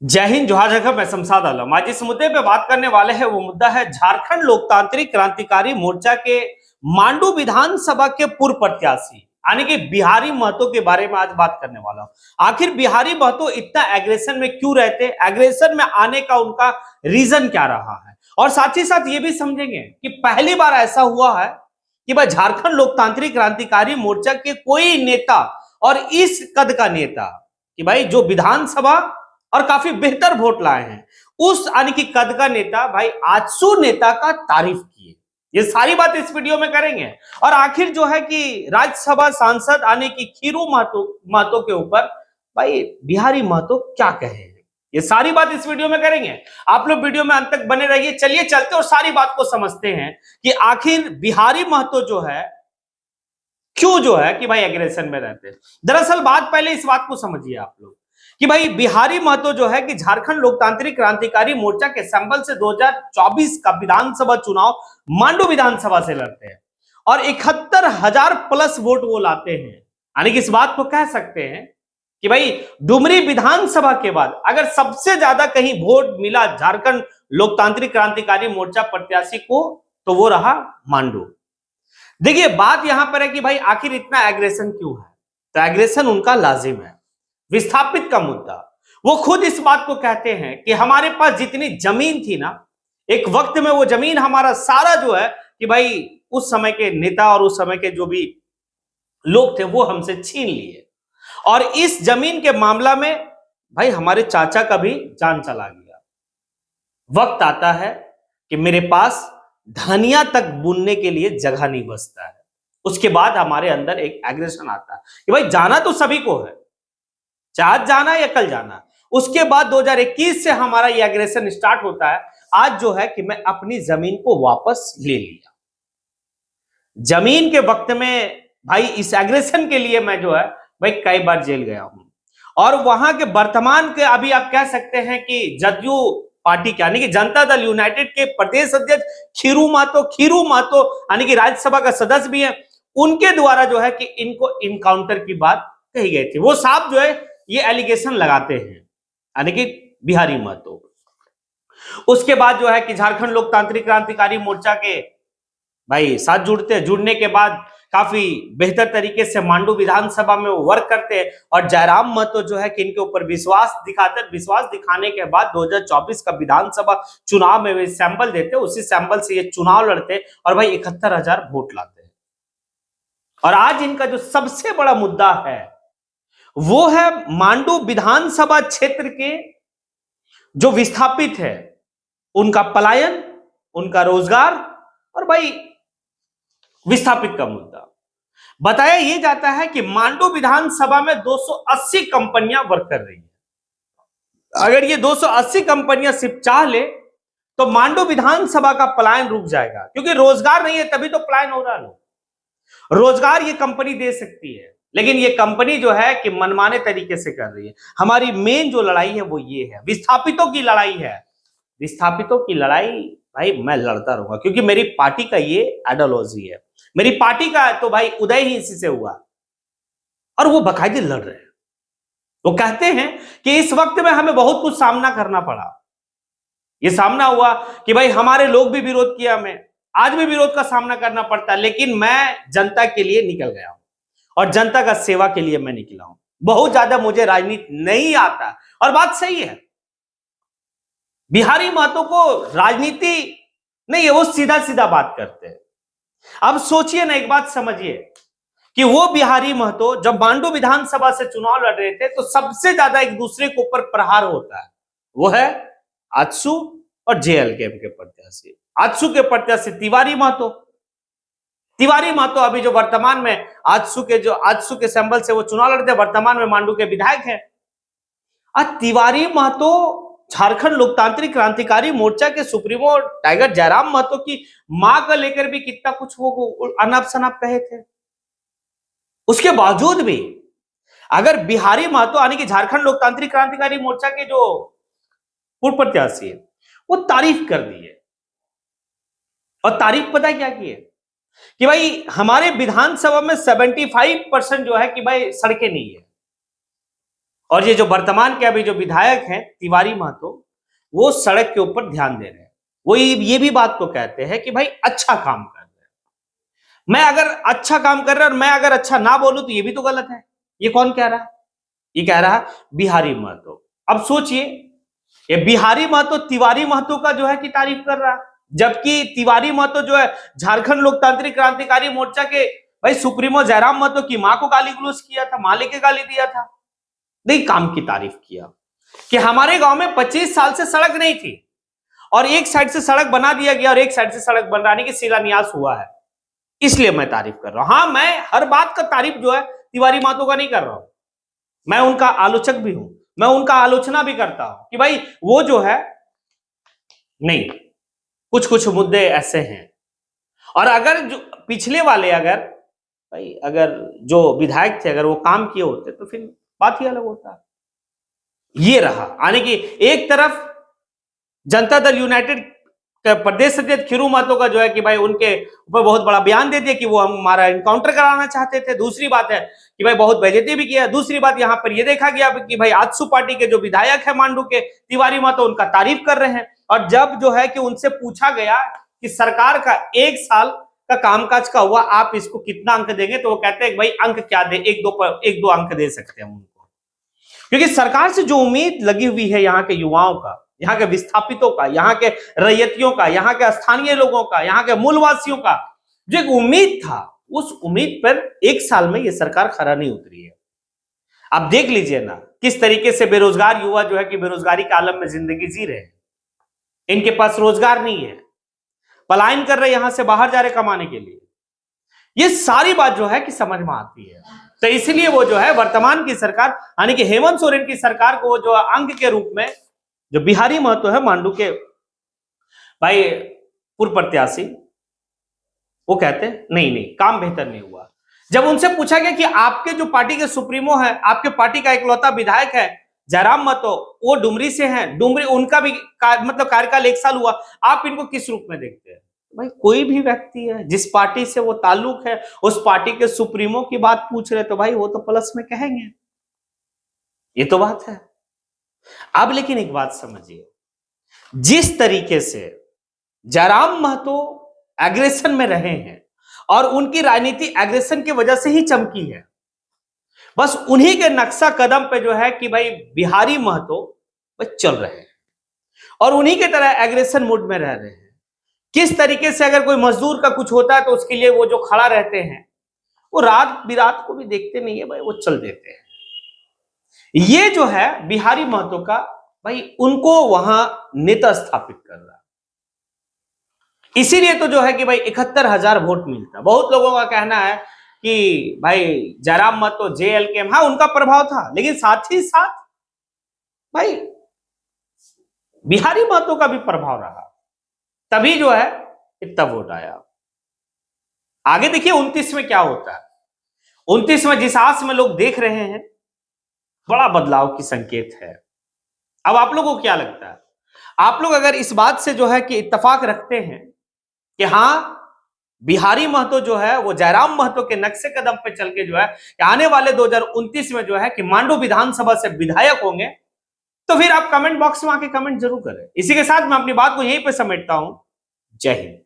जय हिंद, जोहार जगह। मैं शमशाद आलम। आज इस मुद्दे पे बात करने वाले हैं। वो मुद्दा है झारखंड लोकतांत्रिक क्रांतिकारी मोर्चा के मांडू विधानसभा के पूर्व प्रत्याशी यानी कि बिहारी महतो के बारे में आज बात करने वाला हूं। आखिर बिहारी महतो इतना एग्रेशन में क्यों रहते, एग्रेशन में आने का उनका रीजन क्या रहा है, और साथ ही साथ ये भी समझेंगे कि पहली बार ऐसा हुआ है कि भाई झारखंड लोकतांत्रिक क्रांतिकारी मोर्चा के कोई नेता, और इस कद का नेता कि भाई जो विधानसभा और काफी बेहतर वोट लाए हैं, उस यानी कि कद का नेता भाई आजसू नेता का तारीफ किए। ये सारी बात इस वीडियो में करेंगे। और आखिर जो है कि राज्यसभा सांसद आने की खीरू महतो के ऊपर भाई बिहारी महतो क्या कहे, ये सारी बात इस वीडियो में करेंगे। आप लोग वीडियो में अंत तक बने रहिए। चलिए चलते और सारी बात को समझते हैं कि आखिर बिहारी महतो जो है क्यों जो है कि भाई एग्रेशन में रहते हैं। दरअसल बात पहले इस बात को समझिए आप लोग कि भाई बिहारी महतो जो है कि झारखंड लोकतांत्रिक क्रांतिकारी मोर्चा के संबल से 2024 का विधानसभा चुनाव मांडू विधानसभा से लड़ते हैं और 71,000 प्लस वोट वो लाते हैं। यानी कि इस बात को कह सकते हैं कि भाई डुमरी विधानसभा के बाद अगर सबसे ज्यादा कहीं वोट मिला झारखंड लोकतांत्रिक क्रांतिकारी मोर्चा प्रत्याशी को, तो वो रहा मांडू। देखिए बात यहां पर है कि भाई आखिर इतना एग्रेशन क्यों है। तो एग्रेशन उनका लाजिम है, विस्थापित का मुद्दा। वो खुद इस बात को कहते हैं कि हमारे पास जितनी जमीन थी ना, एक वक्त में वो जमीन हमारा सारा जो है कि भाई उस समय के नेता और उस समय के जो भी लोग थे वो हमसे छीन लिए, और इस जमीन के मामला में भाई हमारे चाचा का भी जान चला गया। वक्त आता है कि मेरे पास धनिया तक बुनने के लिए जगह नहीं बचता है। उसके बाद हमारे अंदर एक एग्रेशन आता है कि भाई जाना तो सभी को है, चाहे जाना या कल जाना। उसके बाद 2021 से हमारा ये एग्रेशन स्टार्ट होता है। आज जो है कि मैं अपनी जमीन को वापस ले लिया। जमीन के वक्त में भाई इस एग्रेशन के लिए मैं जो है भाई कई बार जेल गया हूं, और वहां के वर्तमान के अभी आप कह सकते हैं कि जदयू पार्टी के यानी कि जनता दल यूनाइटेड के प्रदेश अध्यक्ष खीरू महतो यानी कि राज्यसभा का सदस्य भी है, उनके द्वारा जो है कि इनको इनकाउंटर की बात कही गई थी। वो साहब जो है ये एलिगेशन लगाते हैं यानी कि बिहारी महतो। उसके बाद जो है कि झारखंड लोकतांत्रिक क्रांतिकारी मोर्चा के भाई साथ जुड़ने के बाद काफी बेहतर तरीके से मांडू विधानसभा में वो वर्क करते हैं, और जयराम महतो जो है कि इनके ऊपर विश्वास दिखाने के बाद 2024 का विधानसभा चुनाव में वे सैंपल देते, उसी सैंपल से ये चुनाव लड़ते और भाई 71,000 वोट लाते हैं। और आज इनका जो सबसे बड़ा मुद्दा है वो है मांडू विधानसभा क्षेत्र के जो विस्थापित है उनका पलायन, उनका रोजगार, और भाई विस्थापित का मुद्दा। बताया यह जाता है कि मांडू विधानसभा में 280 कंपनियां वर्क कर रही है। अगर ये 280 कंपनियां सिर्फ चाह ले तो मांडू विधानसभा का पलायन रुक जाएगा, क्योंकि रोजगार नहीं है तभी तो पलायन हो रहा है। रोजगार ये कंपनी दे सकती है, लेकिन ये कंपनी जो है कि मनमाने तरीके से कर रही है। हमारी मेन जो लड़ाई है वो ये है, विस्थापितों की लड़ाई है। विस्थापितों की लड़ाई भाई मैं लड़ता रहूंगा, क्योंकि मेरी पार्टी का ये आइडियोलॉजी है। मेरी पार्टी का तो भाई उदय ही इसी से हुआ, और वो बाकायदे लड़ रहे हैं। वो कहते हैं कि इस वक्त में हमें बहुत कुछ सामना करना पड़ा। ये सामना हुआ कि भाई हमारे लोग भी विरोध किया, हमें आज भी विरोध का सामना करना पड़ता है, लेकिन मैं जनता के लिए निकल गया हूं और जनता का सेवा के लिए मैं निकला हूं। बहुत ज्यादा मुझे राजनीति नहीं आता, और बात सही है। बिहारी महतो को राजनीति नहीं है, वो सीधा सीधा बात करते हैं। अब सोचिए ना, एक बात समझिए कि वो बिहारी महतो जब मांडू विधानसभा से चुनाव लड़ रहे थे तो सबसे ज्यादा एक दूसरे के ऊपर प्रहार होता है, वो है आजसू और जेएलके के प्रत्याशी। आजसू के प्रत्याशी तिवारी महतो अभी जो वर्तमान में आजसू के संबल से वो चुनाव लड़ते, वर्तमान में मांडू के विधायक है। आज तिवारी महतो झारखंड लोकतांत्रिक क्रांतिकारी मोर्चा के सुप्रीमो टाइगर जयराम महतो की मां का लेकर भी कितना कुछ वो अनाप शनाप कहे थे। उसके बावजूद भी अगर बिहारी महतो यानी कि झारखंड लोकतांत्रिक क्रांतिकारी मोर्चा के जो पूर्व प्रत्याशी है वो तारीफ कर दी है, और तारीफ पता क्या की है कि भाई हमारे विधानसभा में 75% जो है कि भाई सड़कें नहीं है, और ये जो वर्तमान के अभी जो विधायक हैं तिवारी महतो, वो सड़क के ऊपर ध्यान दे रहे हैं। वो ये भी बात को कहते हैं कि भाई अच्छा काम कर रहे हैं। मैं अगर अच्छा काम कर रहा और मैं अगर अच्छा ना बोलूं तो ये भी तो गलत है। ये कौन कह रहा है? ये कह रहा है बिहारी महतो। अब सोचिए, ये बिहारी महतो तिवारी महतो का जो है कि तारीफ कर रहा है, जबकि तिवारी महतो जो है झारखंड लोकतांत्रिक क्रांतिकारी मोर्चा के भाई सुप्रीमो जयराम महतो की मां को गाली गलौज किया था, मां लेके गाली दिया था। नहीं, काम की तारीफ किया कि हमारे गांव में 25 साल से सड़क नहीं थी और एक साइड से सड़क बना दिया गया और एक साइड से सड़क बनाने की शिलान्यास हुआ है, इसलिए मैं तारीफ कर रहा हूं। हाँ, मैं हर बात का तारीफ जो है तिवारी महतो का नहीं कर रहा हूं, मैं उनका आलोचक भी हूं, मैं उनका आलोचना भी करता हूं कि भाई वो जो है, नहीं, कुछ कुछ मुद्दे ऐसे हैं। और अगर जो पिछले वाले अगर जो विधायक थे अगर वो काम किए होते तो फिर बात ही अलग होता। ये रहा आने की एक तरफ जनता दल यूनाइटेड प्रदेश अध्यक्ष खीरू महतो का जो है कि भाई उनके ऊपर बहुत बड़ा बयान दे दिया कि वो हमारा इनकाउंटर कराना चाहते थे। दूसरी बात है कि भाई बहुत बेइज्जती भी किया। दूसरी बात यहां पर यह देखा गया कि भाई आजसू पार्टी के जो विधायक है मांडू के तिवारी महतो, उनका तारीफ कर रहे हैं। और जब जो है कि उनसे पूछा गया कि सरकार का 1 साल का कामकाज का हुआ, आप इसको कितना अंक देंगे, तो वो कहते हैं भाई अंक क्या दे, एक दो अंक दे सकते हैं उनको, क्योंकि सरकार से जो उम्मीद लगी हुई है यहाँ के युवाओं का, यहाँ के विस्थापितों का, यहाँ के रैयतियों का, यहाँ के स्थानीय लोगों का, यहाँ के मूलवासियों का जो एक उम्मीद था, उस उम्मीद पर 1 साल में ये सरकार खरा नहीं उतरी है। आप देख लीजिए ना किस तरीके से बेरोजगार युवा जो है कि बेरोजगारी के आलम में जिंदगी जी रहे हैं। इनके पास रोजगार नहीं है, पलायन कर रहे, यहां से बाहर जा रहे कमाने के लिए। ये सारी बात जो है कि समझ में आती है। तो इसलिए वो जो है वर्तमान की सरकार यानी कि हेमंत सोरेन की सरकार को जो अंक के रूप में जो बिहारी महतो है मांडू के भाई पूर्व प्रत्याशी, वो कहते हैं नहीं काम बेहतर नहीं हुआ। जब उनसे पूछा गया कि आपके जो पार्टी के सुप्रीमो है, आपके पार्टी का इकलौता विधायक है जयराम महतो, वो डुमरी से हैं, डुमरी उनका भी मतलब कार्यकाल 1 साल हुआ, आप इनको किस रूप में देखते हैं? भाई कोई भी व्यक्ति है जिस पार्टी से वो ताल्लुक है, उस पार्टी के सुप्रीमो की बात पूछ रहे तो भाई वो तो प्लस में कहेंगे, ये तो बात है। अब लेकिन एक बात समझिए, जिस तरीके से जयराम महतो एग्रेशन में रहे हैं और उनकी राजनीति एग्रेशन की वजह से ही चमकी है, बस उन्हीं के नक्शा कदम पे जो है कि भाई बिहारी महतो बस चल रहे हैं और उन्हीं के तरह एग्रेशन मूड में रह रहे हैं। किस तरीके से अगर कोई मजदूर का कुछ होता है तो उसके लिए वो जो खड़ा रहते हैं, वो रात बिरात को भी देखते नहीं है भाई, वो चल देते हैं। ये जो है बिहारी महतो का भाई उनको वहां नेता स्थापित कर रहा, इसीलिए तो जो है कि भाई 71,000 वोट मिलता। बहुत लोगों का कहना है कि भाई जयराम महतो JLK, हाँ उनका प्रभाव था, लेकिन साथ ही साथ भाई बिहारी महतो का भी प्रभाव रहा, तभी जो है इतना वोट आया। आगे देखिए 29 में क्या होता है। 29 में जिस आस में लोग देख रहे हैं, बड़ा बदलाव की संकेत है। अब आप लोगों को क्या लगता है? आप लोग अगर इस बात से जो है कि इत्तेफाक रखते हैं कि हाँ बिहारी महतो जो है वो जयराम महतो के नक्शे कदम पे चल के जो है आने वाले 2029 में जो है कि मांडू विधानसभा से विधायक होंगे, तो फिर आप कमेंट बॉक्स में आके कमेंट जरूर करें। इसी के साथ मैं अपनी बात को यहीं पे समेटता हूं। जय हिंद।